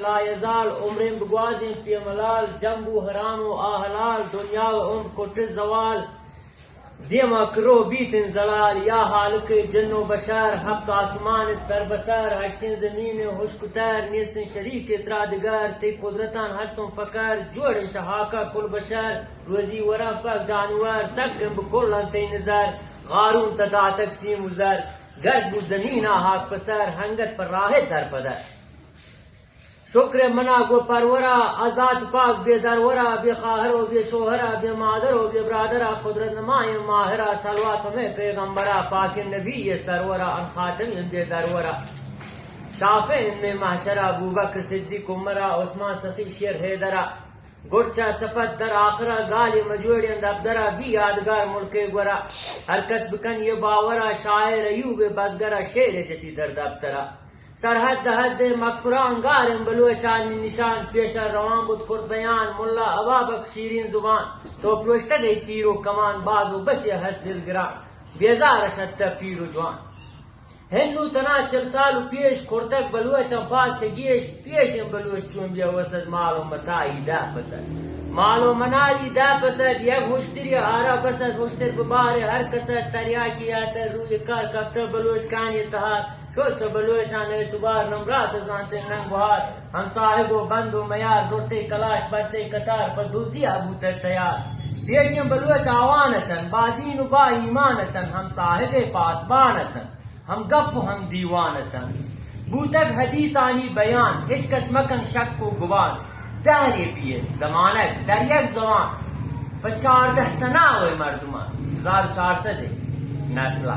لا يزال عمرين بگوازين في ملال جنبو حرام و آهلال دنیا و عمر کٹ زوال دیما کرو بیتن زلال یا حالک جن و بشر حق آسمان سر بسر هشتن زمین هشکتر نیستن شریک اترادگار تی قدرتان هشتن فکر جوڑن شحاکا کل بشر روزی ورم فک جانور سکن بکلن تی نظر غارون تدا تقسیم وزر گرد بود زمین حاک پسر هنگت پر راہ در پدر شکر منا گو پرورا آزاد پاک بے درورا بے خواہرو بے شوہرا بے مادرو بے برادرا قدرت نمائی ماہرا صلوات میں پیغمبرا پاک نبی سرورا ان خاتم بے درورا شافع میں محشرا ابو بکر صدیق عمرا عثمان سخی شیر حیدرا گرچا سفت در آخرا گالی مجوڑی اندابدرا بھی یادگار ملک گورا ہر کس بکن یہ باورا شاعر ایوب بزگرا شیر جتی در دابترا سرحد حد مکران گارم بلوچانی نشان پیشر روان بود کرد بیان ملا ابابک شیرین زبان تو پروشته گئی تیر و کمان بازو بسی هست دلگران بیزار شد پیر و جوان هنو تنا 40 سال پیش کرتک بلوچم پاس شگیش پیشم بلوچ چون بیا وسط مال و متاعی ده پسد مال و منالی ده پسد یک هشتری آرا پسد هشتر بباره هر کسد تریاکی آتر روی کار کفتر بلوچ کانی تهار شوش بلوچان اعتبار نمراس زانتے ننگ بہار ہم صاحب و بند و میار زورتے کلاش بستے قطار پر دوزی ابوتر تیار دیشم بلوچ آوانتن با دین و با ایمانتن ہم صاحب پاسبانتن ہم گپ و ہم دیوانتن بوتک حدیث آنی بیان ہچ کس مکن شک و گوان دہرے پیے زمانک در یک زمان 14 سنہ ہوئے مردمان 1400 نسلہ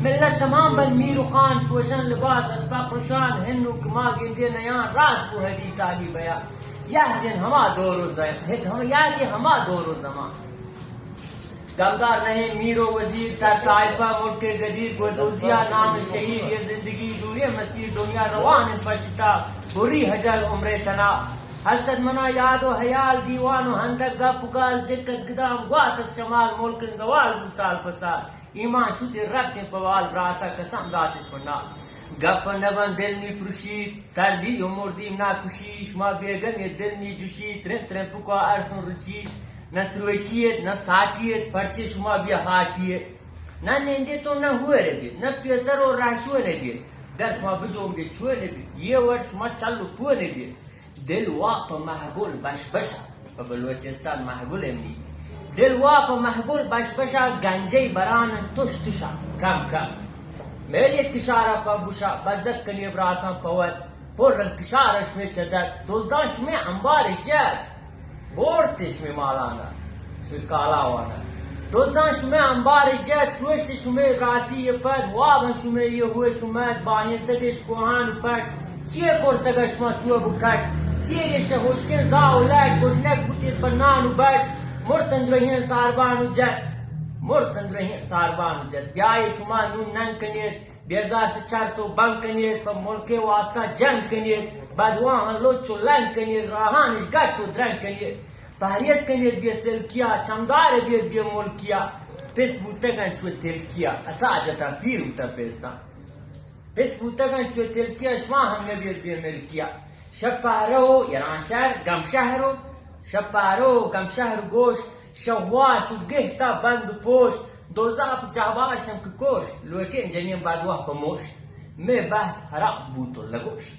ملت تمام بن میر و خان پوشن لباس اسبا خوشان ہنو کما گندے نیان راز کو حدیث آلی بیان یہ دن ہما دور و زمان گمدار نہیں میر و وزیر سر طائفہ ملک جدید گردوزیا نام شہید یہ زندگی دوری مسیر دنیا روان پشتا بری حجل عمر تنا حسد منا یاد و حیال دیوان و ہندک گا پکال جکت گدام گواتت شمال ملک زوال بسال پسال ایمان شوتی رب کے پوال براسا قسم داتش پنا گپ نبن دل نی پرشید سردی و مردی نا کشی شما بیگن یہ دل نی جوشید ترم ترم پکا ارسن رچید نہ سروشیت نہ ساتیت پرچے شما بیا ہاتیت نہ نندے تو نہ ہوئے ربی نہ پیسر و راشو ربی در شما بجوم گے چھوئے ربی یہ ورد شما چلو پوئے ربی دل واقع محگول بش بشا بلوچستان محگول امنی دل واقع محگول بش بشا گنجی بران تش تشا کم کم میلیت کشارا پا بوشا بزک کنی براسان پوت پر رنگ کشارش میں چدد دوزدانش میں انبار جد بورتش میں مالانا شوی کالاوانا دوزدانش میں انبار جد پروشتش میں راسی یہ پد وابن شمی یہ ہوئے شمید باہین تدش کوہان پد چیئے کرتگش ما سوہ بکٹ سیریش ہوشکن زاو لیٹ گوشنک بوتید بنانو بیٹ مرتن رہین ساربانو جت مرتن رہین ساربانو جت بیائی شما نون ننگ کنید بیزار 400 بنگ کنید پر ملک واسطہ جنگ کنید بدوان لوچو لنگ کنید راہانش گٹو درنگ کنید پہریس کنید بیا سلکیا چمدار بید بیا ملکیا پس بوتگن چو تلکیا اساجتا پیر ہوتا پیسا پس بوتگن چو تلکیا شما ہم نبید بیا ملکیا شب پہرو یران شہر گم شہرو شب پہرو گم شہر گوشت شواش و گہتا بند پوشت دوزاپ جاواشم که کشت لوٹین جنیم بدوه پا مشت می بهت حرام بوتو لگوشت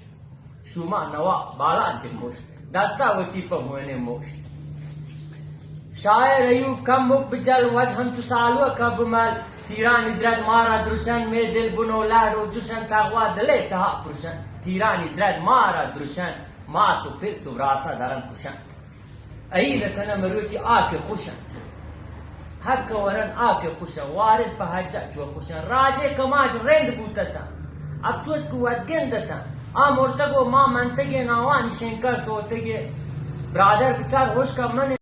شما نوا بالا چه کشت دستا وطی پا ہوئنے مشت شاعر ایوب کم مک بجل وجه ہم چو سالو کب مل تیرانی درد مارا درشن می دل بنو لہر و جوشن تاغوا دلے تها پرشن تیرانی درد مارا درشن ماسو پرسو راسا درم کشن ایل کنه مروچی آکه خوشن حق ورن آکه خوشن وارث پا حجت جو خوشن راجه کماش رند بوتتا افسوس قوت گندتا مرتگو ما منتگه ناوانی شنکر سوتگه برادر بچار ہوش کا من